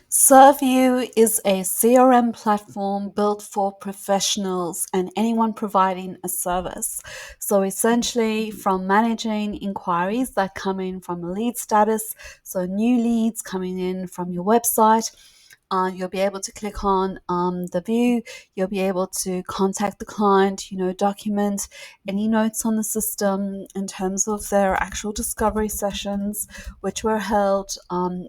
Serv-U is a CRM platform built for professionals and anyone providing a service. So essentially, from managing inquiries that come in from a lead status, so new leads coming in from your website, you'll be able to click on the view. You'll be able to contact the client, document any notes on the system in terms of their actual discovery sessions, which were held,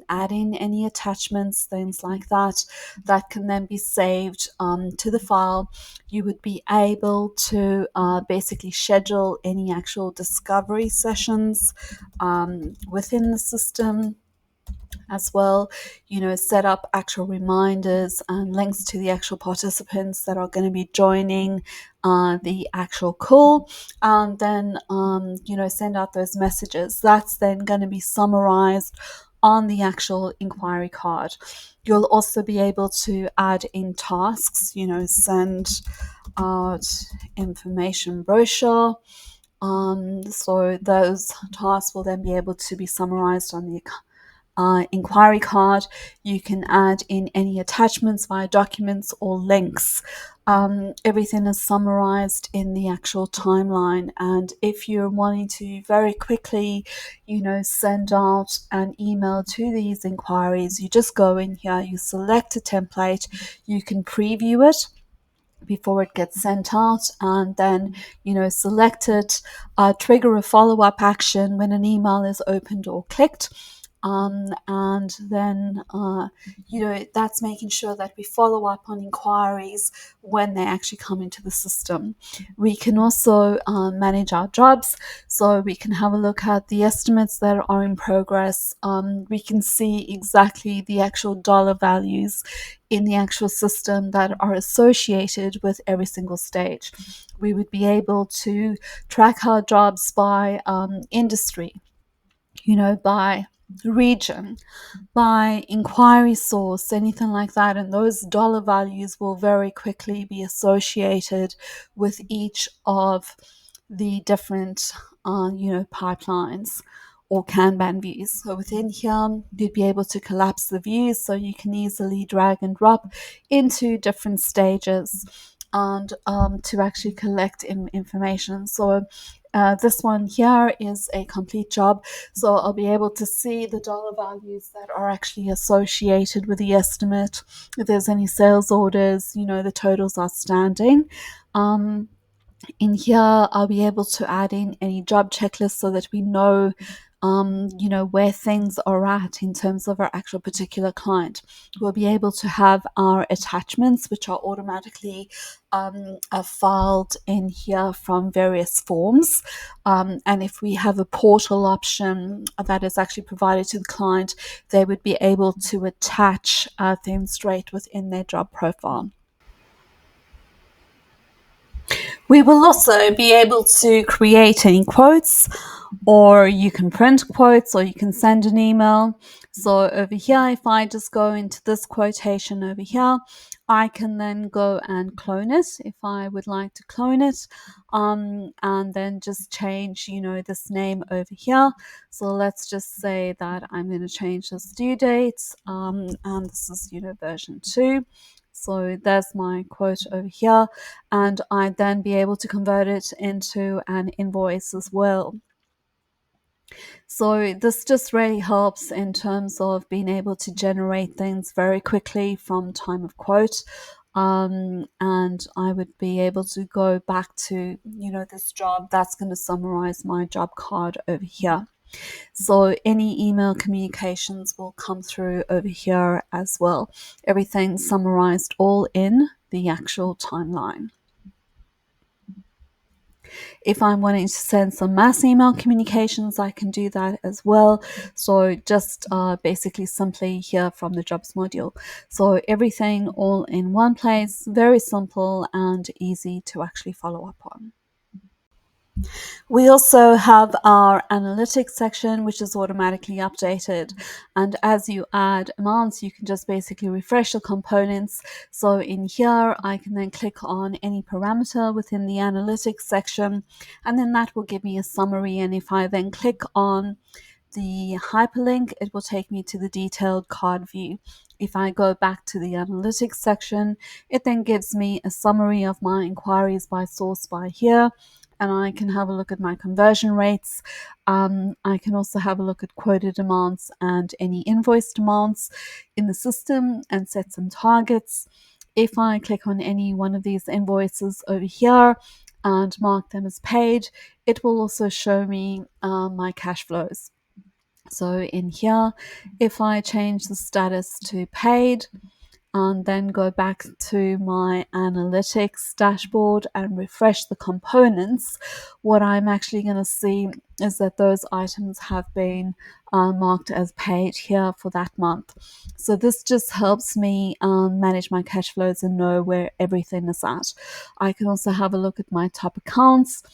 add in any attachments, things like that, that can then be saved to the file. You would be able to basically schedule any actual discovery sessions within the system as well, set up actual reminders and links to the actual participants that are going to be joining the actual call, and then, send out those messages. That's then going to be summarized on the actual inquiry card. You'll also be able to add in tasks, send out information brochure. So those tasks will then be able to be summarized on the inquiry card. You can add in any attachments via documents or links. Everything is summarized in the actual timeline. And if you're wanting to very quickly, send out an email to these inquiries, you just go in here, you select a template, you can preview it before it gets sent out, and then select it, trigger a follow-up action when an email is opened or clicked, and then that's making sure that we follow up on inquiries when they actually come into the system. We can also manage our jobs, so we can have a look at the estimates that are in progress. We can see exactly the actual dollar values in the actual system that are associated with every single stage. We would be able to track our jobs by industry, by region, by inquiry source, anything like that. And those dollar values will very quickly be associated with each of the different, pipelines or Kanban views. So within here, you'd be able to collapse the views so you can easily drag and drop into different stages and to actually collect information. So this one here is a complete job. So I'll be able to see the dollar values that are actually associated with the estimate. If there's any sales orders, the totals outstanding. In here, I'll be able to add in any job checklists so that we know, where things are at in terms of our actual particular client. We'll be able to have our attachments, which are automatically filed in here from various forms. And if we have a portal option that is actually provided to the client, they would be able to attach things straight within their job profile. We will also be able to create any quotes, or you can print quotes, or you can send an email. So over here, if I just go into this quotation over here, I can then go and clone it if I would like to clone it, and then just change, this name over here. So let's just say that I'm going to change this due date, and this is, version 2. So there's my quote over here, and I'd then be able to convert it into an invoice as well. So this just really helps in terms of being able to generate things very quickly from time of quote. And I would be able to go back to, this job that's going to summarize my job card over here. So any email communications will come through over here as well. Everything's summarized all in the actual timeline. If I'm wanting to send some mass email communications, I can do that as well. So just basically simply here from the jobs module. So everything all in one place, very simple and easy to actually follow up on. We also have our analytics section, which is automatically updated. And as you add amounts, you can just basically refresh the components. So in here, I can then click on any parameter within the analytics section, and then that will give me a summary. And if I then click on the hyperlink, it will take me to the detailed card view. If I go back to the analytics section, it then gives me a summary of my inquiries by source by here, and I can have a look at my conversion rates. I can also have a look at quoted amounts and any invoiced amounts in the system and set some targets. If I click on any one of these invoices over here and mark them as paid, it will also show me my cash flows. So in here, if I change the status to paid, and then go back to my analytics dashboard and refresh the components, what I'm actually going to see is that those items have been marked as paid here for that month. So this just helps me manage my cash flows and know where everything is at. I can also have a look at my top accounts,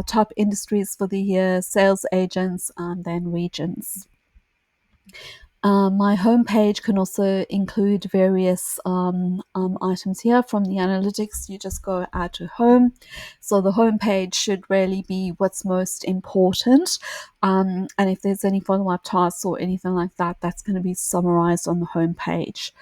top industries for the year, sales agents, and then regions. My homepage can also include various items here from the analytics. You just go add to home. So the homepage should really be what's most important. And if there's any follow-up tasks or anything like that, that's going to be summarized on the homepage.